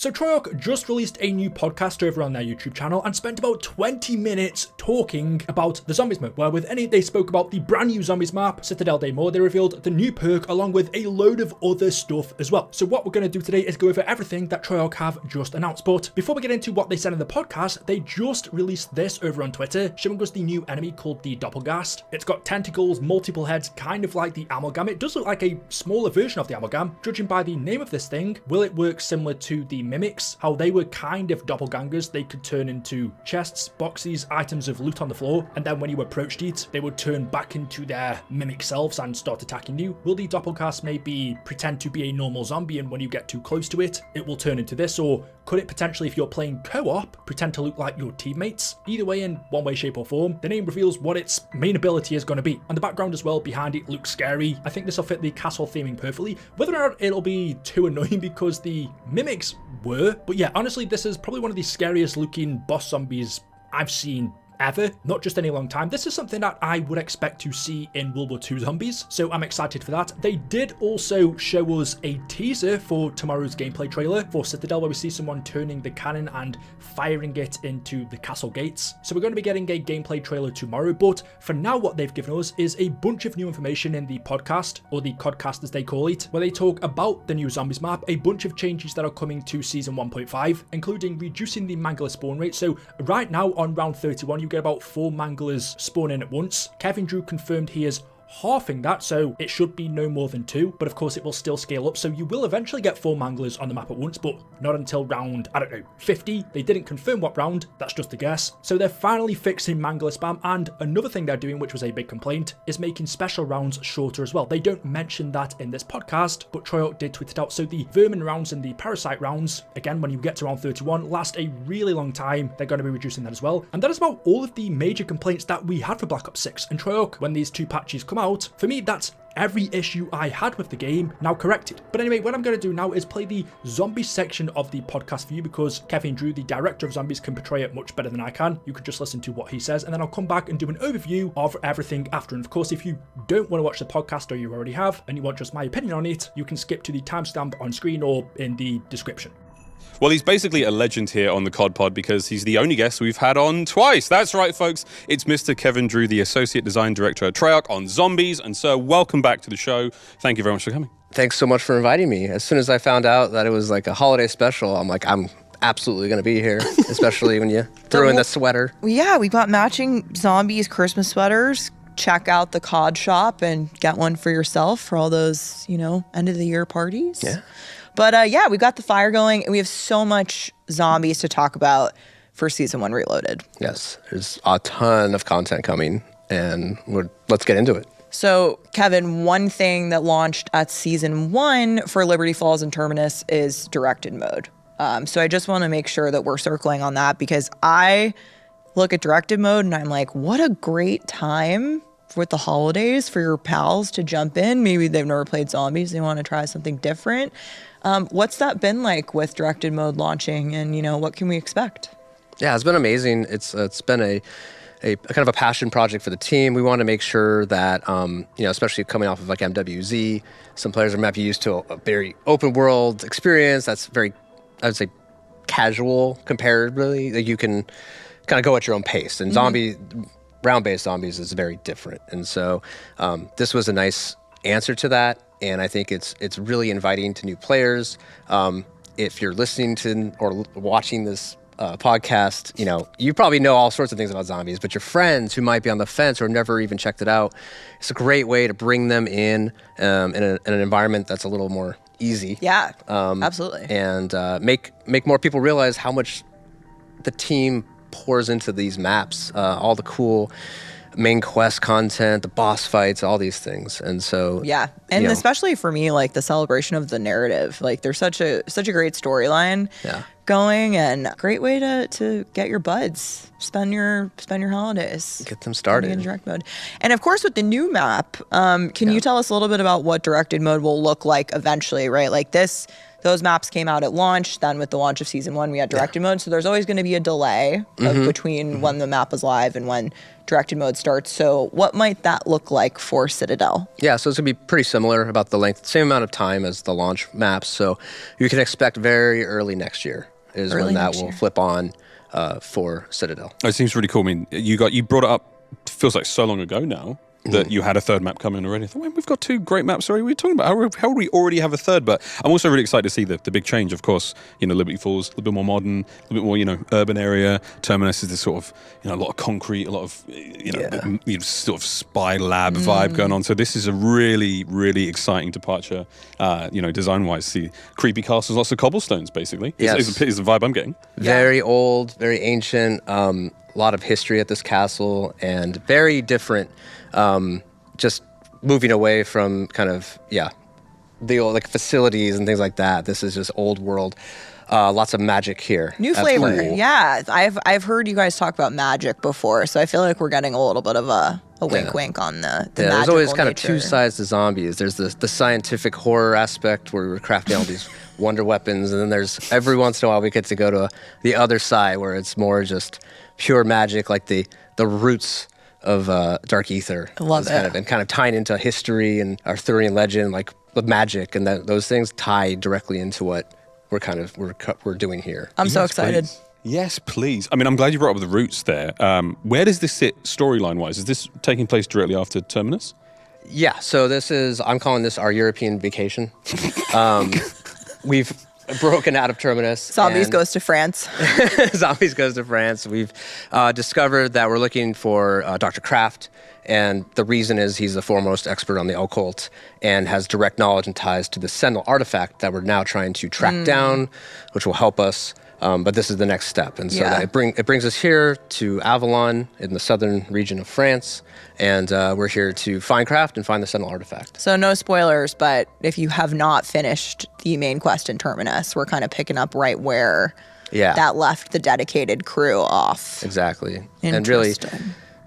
So Treyarch just released a new podcast over on their YouTube channel and spent about 20 minutes talking about the Zombies map, where within it they spoke about the brand new Zombies map, Citadel Day More. They revealed the new perk along with a load of other stuff as well. So what we're going to do today is go over everything that Treyarch have just announced. But before we get into what they said in the podcast, they just released this over on Twitter, showing us the new enemy called the Doppelgast. It's got tentacles, multiple heads, kind of like the Amalgam. It does look like a smaller version of the Amalgam. Judging by the name of this thing, will it work similar to the Mimics? How they were kind of doppelgangers. They could turn into chests, boxes, items of loot on the floor, and then when you approached it, they would turn back into their mimic selves and start attacking you. Will the Doppelgast maybe pretend to be a normal zombie, and when you get too close to it, it will turn into this? Or could it potentially, if you're playing co-op, pretend to look like your teammates? Either way, in one way, shape or form, the name reveals what its main ability is going to be. And the background as well behind it looks scary. I think this will fit the castle theming perfectly. Whether or not it'll be too annoying because the mimics were, but yeah, honestly, this is probably one of the scariest looking boss zombies I've seen ever, not just any long time. This is something that I would expect to see in World War II zombies, so I'm excited for that. They did also show us a teaser for tomorrow's gameplay trailer for Citadel, where we see someone turning the cannon and firing it into the castle gates. So we're going to be getting a gameplay trailer tomorrow, but for now what they've given us is a bunch of new information in the podcast, or the codcast as they call it, where they talk about the new zombies map, a bunch of changes that are coming to season 1.5, including reducing the mangler spawn rate. So right now on round 31, you get about 4 manglers spawning at once. Kevin Drew confirmed he is halving that, so it should be no more than 2, but of course it will still scale up, so you will eventually get 4 manglers on the map at once, but not until round, I don't know, 50. They didn't confirm what round, that's just a guess. So they're finally fixing mangler spam, and another thing they're doing, which was a big complaint, is making special rounds shorter as well. They don't mention that in this podcast, but Treyarch did tweet it out. So the vermin rounds and the parasite rounds, again, when you get to round 31, last a really long time. They're going to be reducing that as well. And that is about all of the major complaints that we had for Black Ops 6. And Treyarch, when these 2 patches come out, for me, that's every issue I had with the game now corrected. But anyway, what I'm going to do now is play the zombies section of the podcast for you, because Kevin Drew, the director of zombies, can portray it much better than I can. You could just listen to what he says, and then I'll come back and do an overview of everything after. And of course, if you don't want to watch the podcast, or you already have, and you want just my opinion on it, you can skip to the timestamp on screen or in the description. Well, he's basically a legend here on the COD Pod because he's the only guest we've had on twice. That's right, folks. It's Mr. Kevin Drew, the Associate Design Director at Treyarch on Zombies. And sir, welcome back to the show. Thank you very much for coming. Thanks so much for inviting me. As soon as I found out that it was like a holiday special, I'm like, I'm absolutely going to be here, especially when you throw in the sweater. Yeah, we got matching Zombies Christmas sweaters. Check out the COD shop and get one for yourself for all those, you know, end of the year parties. Yeah. But yeah, we got the fire going, and we have so much zombies to talk about for Season 1 Reloaded. Yes, there's a ton of content coming, and let's get into it. So, Kevin, one thing that launched at Season 1 for Liberty Falls and Terminus is directed mode. So I just want to make sure that we're circling on that, because I look at directed mode and I'm like, what a great time with the holidays for your pals to jump in. Maybe they've never played zombies, they want to try something different. What's that been like with directed mode launching, and you know, what can we expect? Yeah, it's been amazing. It's been a kind of a passion project for the team. We want to make sure that you know, especially coming off of like MWZ, some players are maybe used to a very open world experience that's very, I would say, casual comparatively. Like you can kind of go at your own pace, and round-based zombies is very different. And so this was a nice answer to that, and I think it's really inviting to new players. If you're listening to or watching this podcast, you know, you probably know all sorts of things about zombies, but your friends who might be on the fence or have never even checked it out, it's a great way to bring them in an environment that's a little more easy. Yeah, absolutely. And make more people realize how much the team pours into these maps, all the cool main quest content, the boss fights, all these things. And so yeah, and especially for me, like the celebration of the narrative, like there's such a great storyline going, and great way to get your buds, spend your holidays, get them started in direct mode. And of course with the new map, can you tell us a little bit about what directed mode will look like eventually, right? Like this those maps came out at launch. Then with the launch of season 1, we had directed mode. So there's always going to be a delay between when the map was live and when directed mode starts. So what might that look like for Citadel? Yeah, so it's going to be pretty similar about the length, same amount of time as the launch maps. So you can expect very early next year is when that will flip on for Citadel. It seems really cool. I mean, you brought it up, feels like so long ago now, that you had a third map coming already. I thought, well, we've got 2 great maps already. What are you talking about? How would we already have a third? But I'm also really excited to see the big change. Of course, Liberty Falls, a little bit more modern, a little bit more, urban area. Terminus is this sort of, a lot of concrete, a lot of, sort of spy lab vibe going on. So this is a really, really exciting departure, design-wise. See creepy castles, lots of cobblestones, basically. Yes. Is the vibe I'm getting. Very old, very ancient, a lot of history at this castle, and very different. Just moving away from kind of, the old facilities and things like that. This is just old world. Lots of magic here. New flavor. Cool. Yeah. I've heard you guys talk about magic before, so I feel like we're getting a little bit of a wink on the magical there's always kind nature. of 2 sides to zombies. There's the scientific horror aspect where we're crafting all these wonder weapons, and then there's every once in a while we get to go to the other side where it's more just pure magic, like the roots of Dark Ether. I love it. And kind of tying into history and Arthurian legend, like the magic, and those things tie directly into what we're doing here. I'm so excited. Please. Yes, please. I mean, I'm glad you brought up the roots there. Where does this sit storyline-wise? Is this taking place directly after Terminus? Yeah, so I'm calling this our European vacation. We've broken out of Terminus. Zombies goes to France. Zombies goes to France. We've discovered that we're looking for Dr. Kraft, and the reason is he's the foremost expert on the occult and has direct knowledge and ties to the Sentinel artifact that we're now trying to track down, which will help us. But this is the next step. And so it brings us here to Avalon in the southern region of France. And we're here to find Kraft and find the Sentinel artifact. So no spoilers, but if you have not finished the main quest in Terminus, we're kind of picking up right where that left the dedicated crew off. Exactly. And really,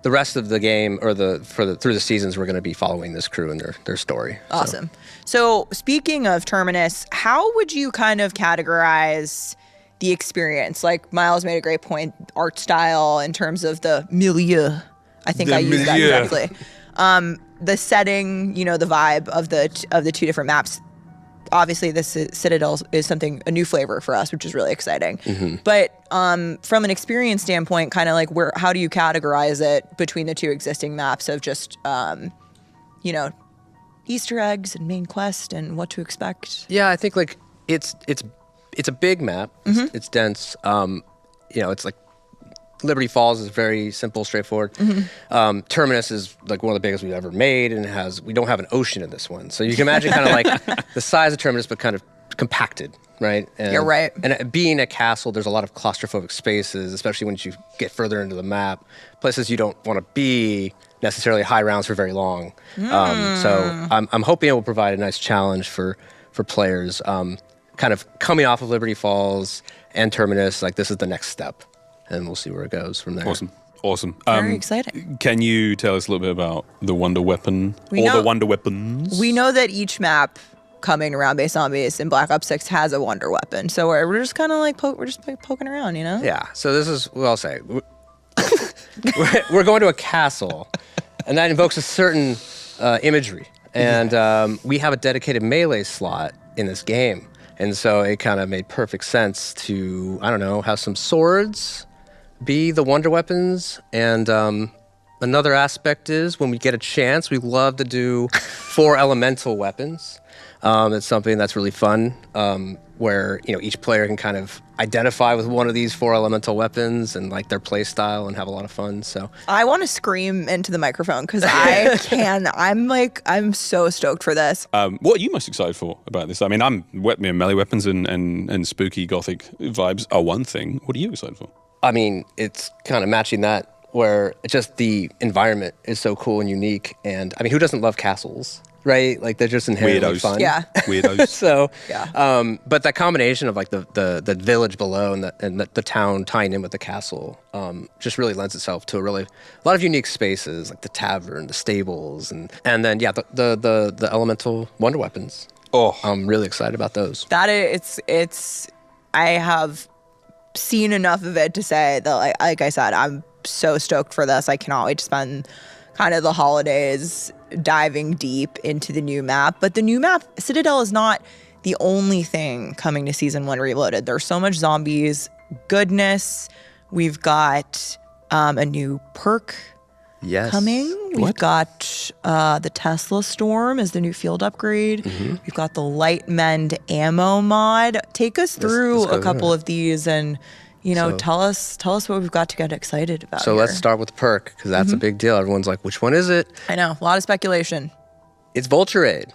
the rest of the game, or through the seasons, we're going to be following this crew and their story. Awesome. So speaking of Terminus, how would you kind of categorize the experience? Like Miles made a great point, art style in terms of the milieu. I think I used that correctly. The setting, the vibe of the 2 different maps. Obviously, this Citadel is a new flavor for us, which is really exciting. Mm-hmm. But from an experience standpoint, kind of like how do you categorize it between the 2 existing maps of just, Easter eggs and main quest and what to expect? Yeah, I think it's a big map. Mm-hmm. It's dense. It's like Liberty Falls is very simple, straightforward. Mm-hmm. Terminus is like one of the biggest we've ever made, and we don't have an ocean in this one. So you can imagine kind of like the size of Terminus, but kind of compacted, right? And, You're right. And being a castle, there's a lot of claustrophobic spaces, especially once you get further into the map. Places you don't want to be necessarily high rounds for very long. So I'm hoping it will provide a nice challenge for players. Kind of coming off of Liberty Falls and Terminus, like this is the next step, and we'll see where it goes from there. Awesome. Very exciting. Can you tell us a little bit about the Wonder Weapon the Wonder Weapons? We know that each map coming around based on zombies in Black Ops 6 has a Wonder Weapon, so we're just kind of like poking around, Yeah. So this is what I'll say. We're going to a castle, and that invokes a certain imagery, and we have a dedicated melee slot in this game. And so it kind of made perfect sense to, have some swords be the wonder weapons. And another aspect is when we get a chance, we love to do 4 elemental weapons. It's something that's really fun, where each player can kind of identify with one of these 4 elemental weapons and like their play style and have a lot of fun. So I want to scream into the microphone because I can. I'm so stoked for this. What are you most excited for about this? I mean, melee weapons and spooky gothic vibes are one thing. What are you excited for? I mean, it's kind of matching that, where just the environment is so cool and unique. And I mean, who doesn't love castles? Right, like they're just inherently fun. Yeah, weirdos. So, but that combination of like the village below and the town tying in with the castle, just really lends itself to a lot of unique spaces, like the tavern, the stables, and then the elemental wonder weapons. Oh. I'm really excited about those. That it's I have seen enough of it to say that like I said, I'm so stoked for this. I cannot wait to spend kind of the holidays diving deep into the new map. But the new map, Citadel, is not the only thing coming to Season 1 Reloaded. There's so much zombies goodness. We've got a new perk coming. We've got the Tesla Storm as the new field upgrade. We've got the Light Mend ammo mod. Take us through a couple of these and tell us what we've got to get excited about. So let's start with the perk, because that's a big deal. Everyone's like, which one is it? I know, a lot of speculation. It's VULTURE,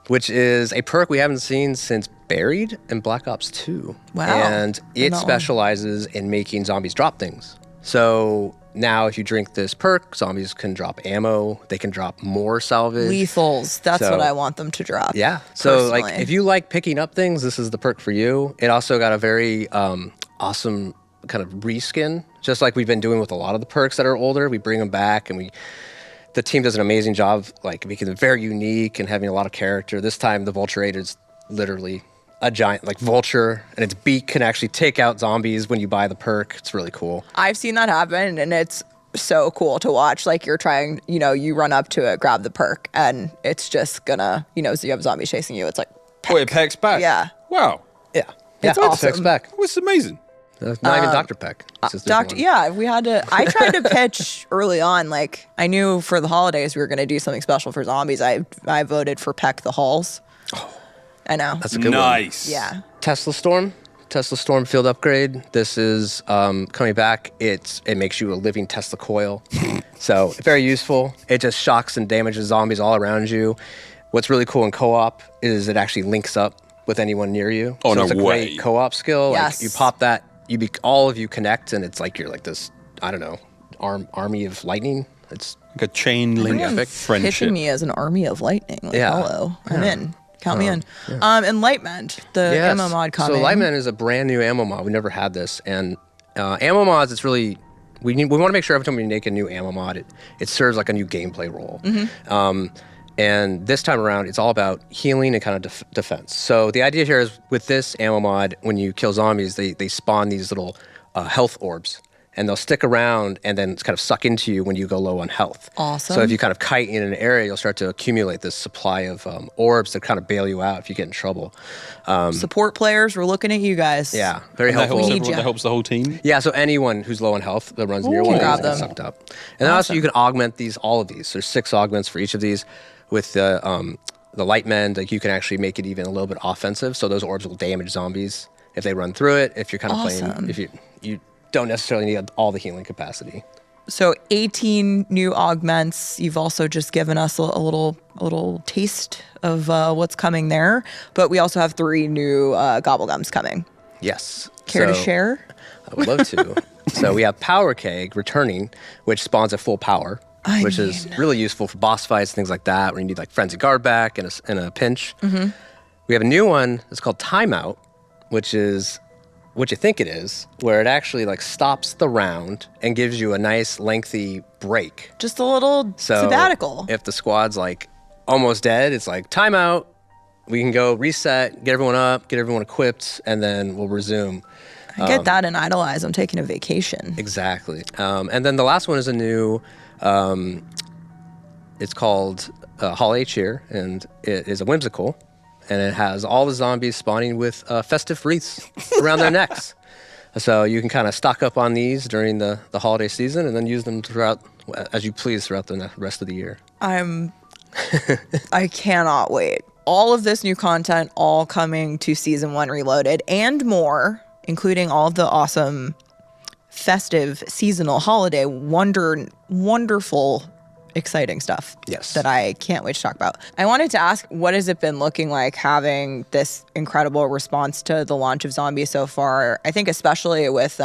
which is a perk we haven't seen since Buried and Black Ops 2. Wow. And it specializes in making zombies drop things. So now if you drink this perk, zombies can drop ammo. They can drop more salvage. Lethals. That's what I want them to drop. Yeah. So personally. like if you like picking up things, this is the perk for you. It also got a very awesome kind of reskin, just like we've been doing with a lot of the perks that are older. We bring them back, and the team does an amazing job like making them very unique and having a lot of character. This time the VULTURE is literally a giant like vulture, and its beak can actually take out zombies when you buy the perk. It's really cool. I've seen that happen, and it's so cool to watch. Like you're trying, you run up to it, grab the perk, and it's just gonna, so you have zombies chasing you. It's like, Oh, it pecks back. Yeah. Wow. Yeah. It's It awesome. picks back. That was amazing. Not even Dr. Peck. It's just a different one. we had to. I tried to pitch early on. Like I knew for the holidays we were gonna do something special for zombies. I voted for Peck the Halls. I know. That's a good one. Nice. Yeah. Tesla Storm field upgrade. This is coming back. It makes you a living Tesla coil. So very useful. It just shocks and damages zombies all around you. What's really cool in co-op is it actually links up with anyone near you. Oh, so no it's a way. great co-op skill. Yes. Like you pop that, all of you connect, and it's like you're like this, I don't know, army of lightning. It's Like a chain link friendship. Pitching me as an army of lightning. Like, Yeah. hello, I'm in. Count me in. And Light Mend, the ammo mod coming. So Lightman is a brand new ammo mod. We never had this, and ammo mods. It's really we want to make sure every time we make a new ammo mod, it serves like a new gameplay role. And this time around, it's all about healing and kind of defense. So the idea here is with this ammo mod, when you kill zombies, they spawn these little health orbs. And they'll stick around and then kind of suck into you when you go low on health. Awesome. So if you kind of kite in an area, you'll start to accumulate this supply of orbs that kind of bail you out if you get in trouble. Support players, we're looking at you guys. Yeah, very And that helpful. helps, need everyone, ya. that helps the whole team. Yeah, so anyone who's low on health that runs near one grab is gonna get them. sucked up. And then also you can augment all of these. There's 6 augments for each of these. With the Light Mend, like you can actually make it even a little bit offensive. So those orbs will damage zombies if they run through it. If you're kind of playing, if you don't necessarily need all the healing capacity. So 18 new augments. You've also just given us a little taste of what's coming there. But we also have 3 new gobblegums coming. Yes. Care to So- share? I would love to. So we have Power Keg returning, which spawns at full power, which is really useful for boss fights, things like that, where you need like Frenzy Guard back in a pinch. We have a new one that's called Timeout, which is what you think it is, where it actually like stops the round and gives you a nice lengthy break. Just a little So sabbatical. if the squad's like almost dead, it's like timeout. We can go reset, get everyone up, get everyone equipped, and then we'll resume. I get that in Idolize. I'm taking a vacation. Exactly. And then the last one is a new, it's called Holiday Cheer, and it is a whimsical, and it has all the zombies spawning with festive wreaths around their necks. So you can kind of stock up on these during the holiday season and then use them throughout, as you please, throughout the rest of the year. I cannot wait. All of this new content, all coming to Season 1 Reloaded and more, including all of the awesome festive seasonal holiday wonderful exciting stuff. Yes. That I can't wait to talk about. I wanted to ask, what has it been looking like having this incredible response to the launch of Zombies so far? I think especially with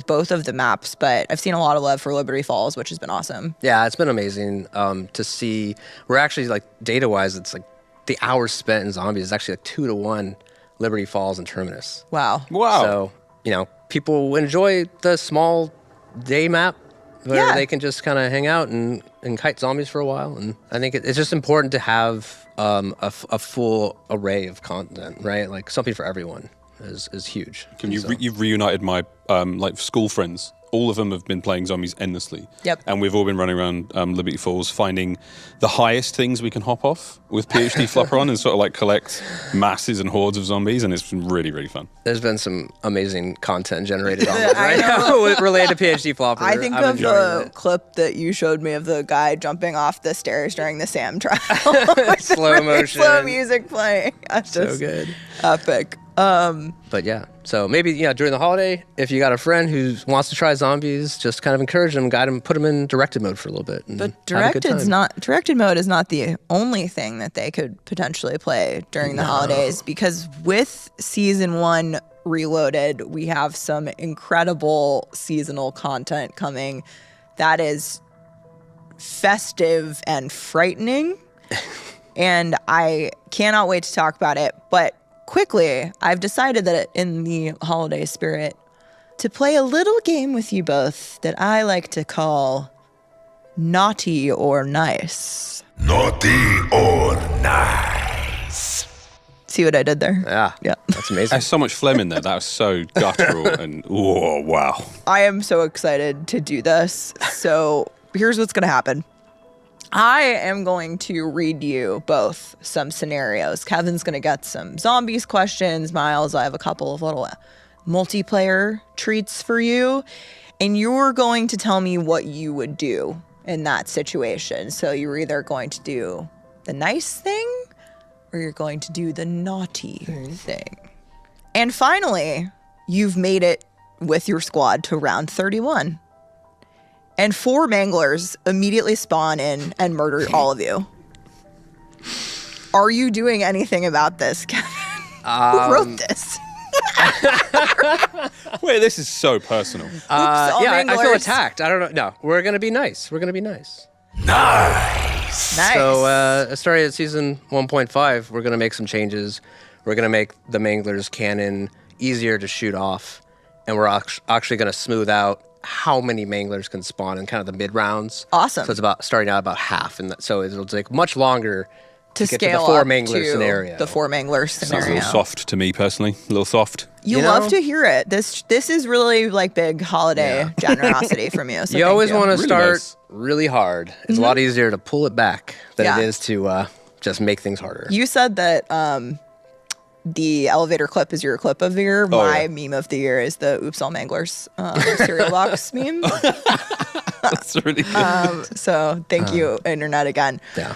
both of the maps, but I've seen a lot of love for Liberty Falls, which has been awesome. Yeah, it's been amazing to see. We're actually like data-wise, it's like the hours spent in Zombies is actually like 2-to-1 Liberty Falls and Terminus. Wow. Wow. So, people enjoy the small day map where they can just kind of hang out and and kite zombies for a while, and I think it's just important to have a full array of content, right? Like something for everyone is huge. You've reunited my like school friends. All of them have been playing zombies endlessly. Yep. And we've all been running around Liberty Falls finding the highest things we can hop off with PhD Flopper on and sort of like collect masses and hordes of zombies, and it's been really, really fun. There's been some amazing content generated online right now related to PhD Flopper. I think of the clip that you showed me of the guy jumping off the stairs during the Sam trial. Slow motion. Slow music playing. That's So just good. epic. But yeah, so maybe during the holiday, if you got a friend who wants to try zombies, just kind of encourage them, guide them, put them in directed mode for a little bit. And But have a good time. directed mode is not the only thing that they could potentially play during the holidays, because with season 1 Reloaded, we have some incredible seasonal content coming that is festive and frightening. And I cannot wait to talk about it. But quickly, I've decided that in the holiday spirit, to play a little game with you both that I like to call Naughty or Nice. Naughty or nice. See what I did there? Yeah, that's amazing. There's so much phlegm in there. That was so guttural and oh wow. I am so excited to do this. So here's what's going to happen. I am going to read you both some scenarios. Kevin's going to get some zombies questions. Miles, I have a couple of little multiplayer treats for you. And you're going to tell me what you would do in that situation. So you're either going to do the nice thing or you're going to do the naughty thing. And finally, you've made it with your squad to round 31. And 4 manglers immediately spawn in and murder all of you. Are you doing anything about this, Kevin? Who wrote this? Wait, this is so personal. all I feel manglers. attacked. I don't know. No, we're going to be nice. We're going to be nice. Nice. Nice. So starting at season 1.5, we're going to make some changes. We're going to make the Mangler's cannon easier to shoot off. And we're actually going to smooth out how many Manglers can spawn in kind of the mid rounds. Awesome. So it's about starting out about half. And so it'll take much longer to get scale to the 4 up Mangler to scenario. the 4 Mangler Sounds a scenario. little soft to me personally. A little soft. You You love know? to hear it. This is really like big holiday generosity from you. So You thank always want to Really start nice. really hard. It's a lot easier to pull it back than Yeah. it is to just make things harder. You said that the elevator clip is your clip of the year. My yeah. meme of the year is the Oops All Manglers cereal box meme. That's really good. So thank you, Internet, again. Yeah.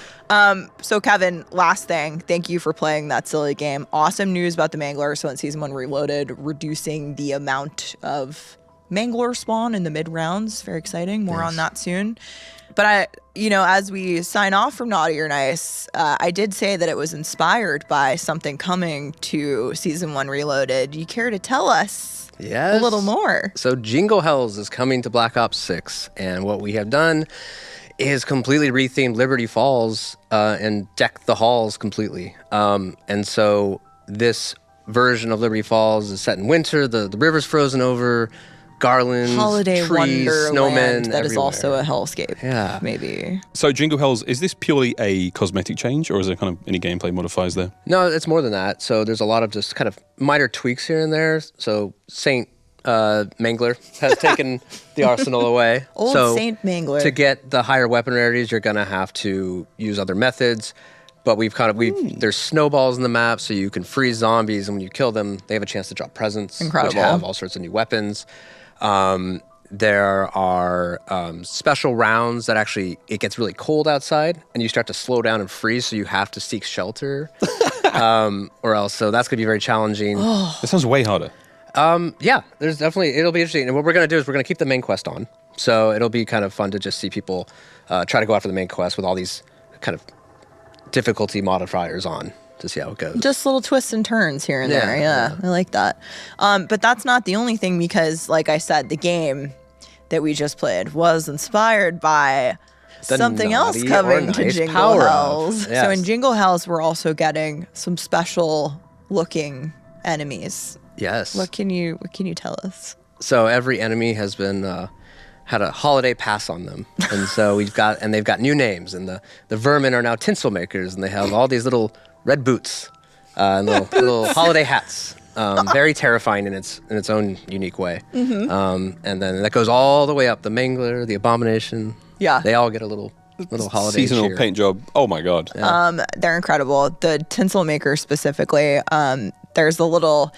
So Kevin, last thing, thank you for playing that silly game. Awesome news about the Mangler. So in season 1 Reloaded, reducing the amount of Mangler spawn in the mid rounds. Very exciting. More on that soon. But as we sign off from Naughty or Nice, I did say that it was inspired by something coming to season 1 Reloaded. You care to tell us Yes. a little more? So Jingle Hells is coming to Black Ops 6, and what we have done is completely rethemed Liberty Falls and decked the halls completely. And so this version of Liberty Falls is set in winter. The river's frozen over, garlands, Holiday trees, wonderland snowmen that is everywhere. also a hellscape. Yeah. Maybe. So Jingle Hells, is this purely a cosmetic change or is there kind of any gameplay modifiers there? No, it's more than that. So there's a lot of just kind of minor tweaks here and there. So Saint Mangler has taken the arsenal away. Old so Saint Mangler. To get the higher weapon rarities, you're gonna have to use other methods. But there's snowballs in the map, so you can freeze zombies, and when you kill them, they have a chance to drop presents, Incredible. which have all sorts of new weapons. There are special rounds that actually, it gets really cold outside, and you start to slow down and freeze, so you have to seek shelter, or else. So that's gonna be very challenging. That sounds way harder. Yeah, it'll be interesting. And what we're going to do is we're going to keep the main quest on. So it'll be kind of fun to just see people try to go after the main quest with all these kind of difficulty modifiers on to see how it goes. Just little twists and turns here and Yeah, there. Yeah, I like that. But that's not the only thing because, like I said, the game that we just played was inspired by The something else Naughty coming or to Nice Jingle power-up. Hells. So Yes. in Jingle Hells, we're also getting some special looking enemies. Yes. What can you tell us? So every enemy has been had a holiday pass on them, and so they've got new names, and the vermin are now tinsel makers, and they have all these little red boots, and little holiday hats. Very terrifying in its own unique way. And then that goes all the way up. The Mangler, the Abomination. Yeah. They all get a little holiday Seasonal cheer. paint job. Oh my God. They're incredible. The tinsel maker specifically, there's the little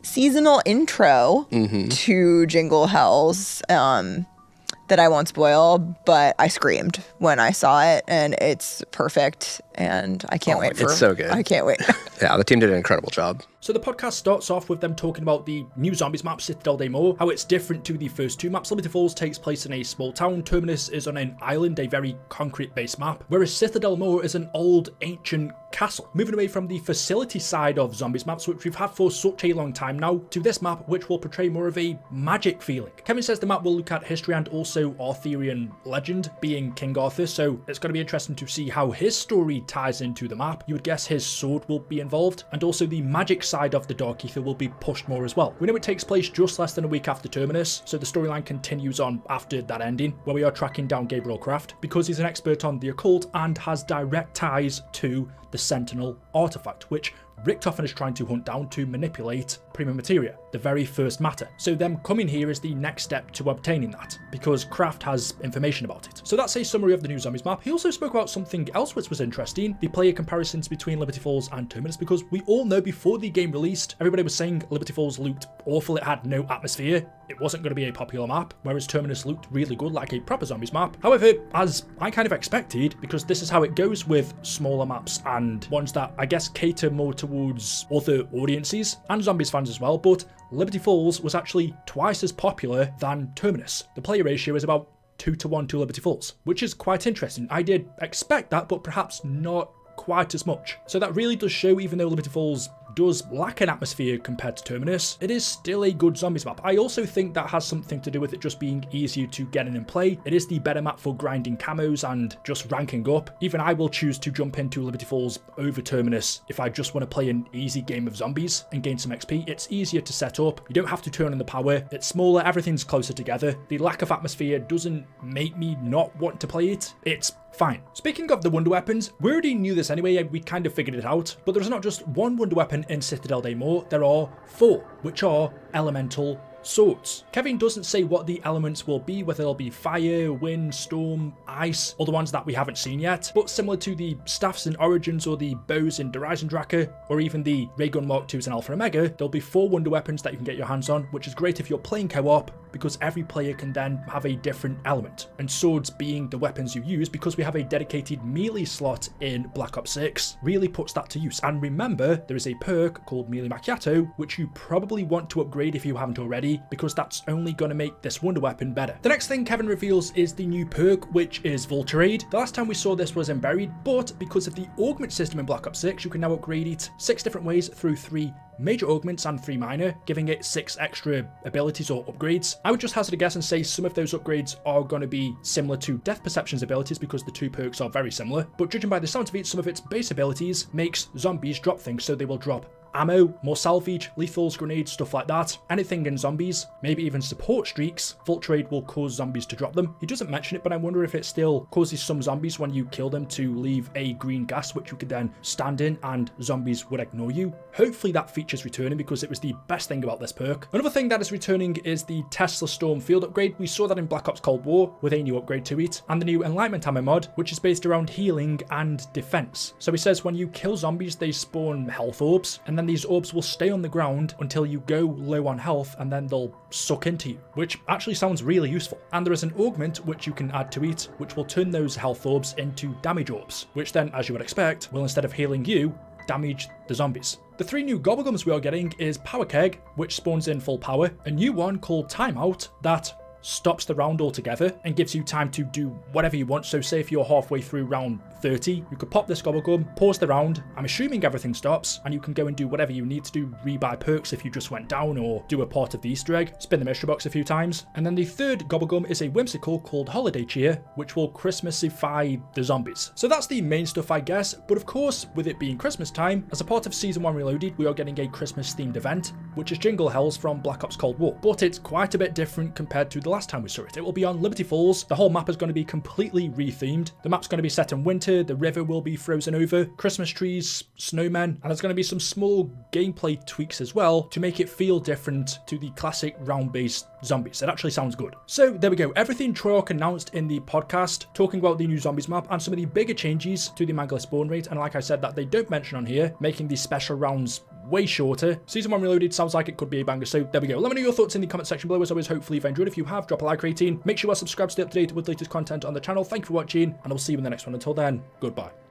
seasonal intro to Jingle Hells that I won't spoil, but I screamed when I saw it, and it's perfect, and I can't wait for it. It's so good. I can't wait. Yeah, the team did an incredible job. So the podcast starts off with them talking about the new zombies map, Citadel Day More, how it's different to the first two maps. Liberty Falls takes place in a small town, Terminus is on an island, a very concrete-based map, whereas Citadel More is an old, ancient castle. Moving away from the facility side of zombies maps, which we've had for such a long time now, to this map, which will portray more of a magic feeling. Kevin says the map will look at history and also Arthurian legend, being King Arthur, so it's going to be interesting to see how his story ties into the map. You would guess his sword will be involved, and also the magic side of the Dark Ether will be pushed more as well. We know it takes place just less than a week after Terminus, so the storyline continues on after that ending, where we are tracking down Gabriel Kraft, because he's an expert on the occult and has direct ties to the Sentinel artifact, which Richtofen is trying to hunt down to manipulate Prima Materia, the very first matter. So them coming here is the next step to obtaining that, because Kraft has information about it. So that's a summary of the new zombies map. He also spoke about something else which was interesting, the player comparisons between Liberty Falls and Terminus, because we all know before the game released, everybody was saying Liberty Falls looked awful, it had no atmosphere, it wasn't going to be a popular map, whereas Terminus looked really good, like a proper zombies map. However, as I kind of expected, because this is how it goes with smaller maps and ones that I guess cater more towards other audiences and zombies fans as well, but Liberty Falls was actually twice as popular than Terminus. The player ratio is about 2-to-1 to Liberty Falls, which is quite interesting. I did expect that, but perhaps not quite as much. So that really does show, even though Liberty Falls does lack an atmosphere compared to Terminus, it is still a good zombies map. I also think that has something to do with it just being easier to get in and play. It is the better map for grinding camos and just ranking up. Even I will choose to jump into Liberty Falls over Terminus if I just want to play an easy game of zombies and gain some XP. It's easier to set up, you don't have to turn on the power, it's smaller, everything's closer together. The lack of atmosphere doesn't make me not want to play it. It's fine. Speaking of the wonder weapons, we already knew this anyway, we kind of figured it out, but there's not just one wonder weapon in Citadel Day More, there are 4, which are elemental swords. Kevin doesn't say what the elements will be, whether they'll be fire, wind, storm, ice, or the ones that we haven't seen yet, but similar to the staffs in Origins or the bows in Horizon Draka, or even the Raygun Mark IIs in Alpha and Omega, there'll be 4 wonder weapons that you can get your hands on, which is great if you're playing co-op, because every player can then have a different element, and swords being the weapons you use, because we have a dedicated melee slot in Black Ops 6, really puts that to use. And remember, there is a perk called Melee Macchiato, which you probably want to upgrade if you haven't already, because that's only going to make this wonder weapon better. The next thing Kevin reveals is the new perk, which is VULTURE. The last time we saw this was in Buried, but because of the augment system in Black Ops 6, you can now upgrade it 6 different ways through 3 major augments and 3 minor, giving it 6 extra abilities or upgrades. I would just hazard a guess and say some of those upgrades are going to be similar to Death Perception's abilities, because the 2 perks are very similar, but judging by the sound of it, some of its base abilities makes zombies drop things, so they will drop ammo, more salvage, lethals, grenades, stuff like that. Anything in zombies, maybe even support streaks, VULTURE will cause zombies to drop them. He doesn't mention it, but I wonder if it still causes some zombies when you kill them to leave a green gas, which you could then stand in and zombies would ignore you. Hopefully that feature's returning, because it was the best thing about this perk. Another thing that is returning is the Tesla Storm field upgrade. We saw that in Black Ops Cold War with a new upgrade to it, and the new Enlightenment ammo mod, which is based around healing and defense. So he says when you kill zombies, they spawn health orbs, and then these orbs will stay on the ground until you go low on health, and then they'll suck into you, which actually sounds really useful. And there is an augment which you can add to it, which will turn those health orbs into damage orbs, which then, as you would expect, will, instead of healing you, damage the zombies. The 3 new gobblegums we are getting is Power Keg, which spawns in full power, a new one called Timeout that stops the round altogether and gives you time to do whatever you want. So say if you're halfway through round 30, you could pop this gobblegum, pause the round, I'm assuming everything stops, and you can go and do whatever you need to do, rebuy perks if you just went down, or do a part of the Easter egg, spin the mystery box a few times. And then the 3rd gobblegum is a whimsical called Holiday Cheer, which will Christmasify the zombies. So that's the main stuff, I guess, but of course, with it being Christmas time, as a part of Season 1 Reloaded, we are getting a Christmas themed event, which is Jingle Hells from Black Ops Cold War, but it's quite a bit different compared to the the last time we saw it. It will be on Liberty Falls. The whole map is going to be completely rethemed. The map's going to be set in winter. The river will be frozen over. Christmas trees, snowmen, and there's going to be some small gameplay tweaks as well to make it feel different to the classic round-based zombies. It actually sounds good. So there we go. Everything Treyarch announced in the podcast, talking about the new zombies map and some of the bigger changes to the Mangless spawn rate. And like I said, that they don't mention on here, making these special rounds way shorter. Season 1 Reloaded sounds like it could be a banger, so there we go. Let me know your thoughts in the comment section below. As always, hopefully you've enjoyed. If you have, drop a like rating. Make sure you are subscribed to stay up to date with latest content on the channel. Thank you for watching, and I'll see you in the next one. Until then, goodbye.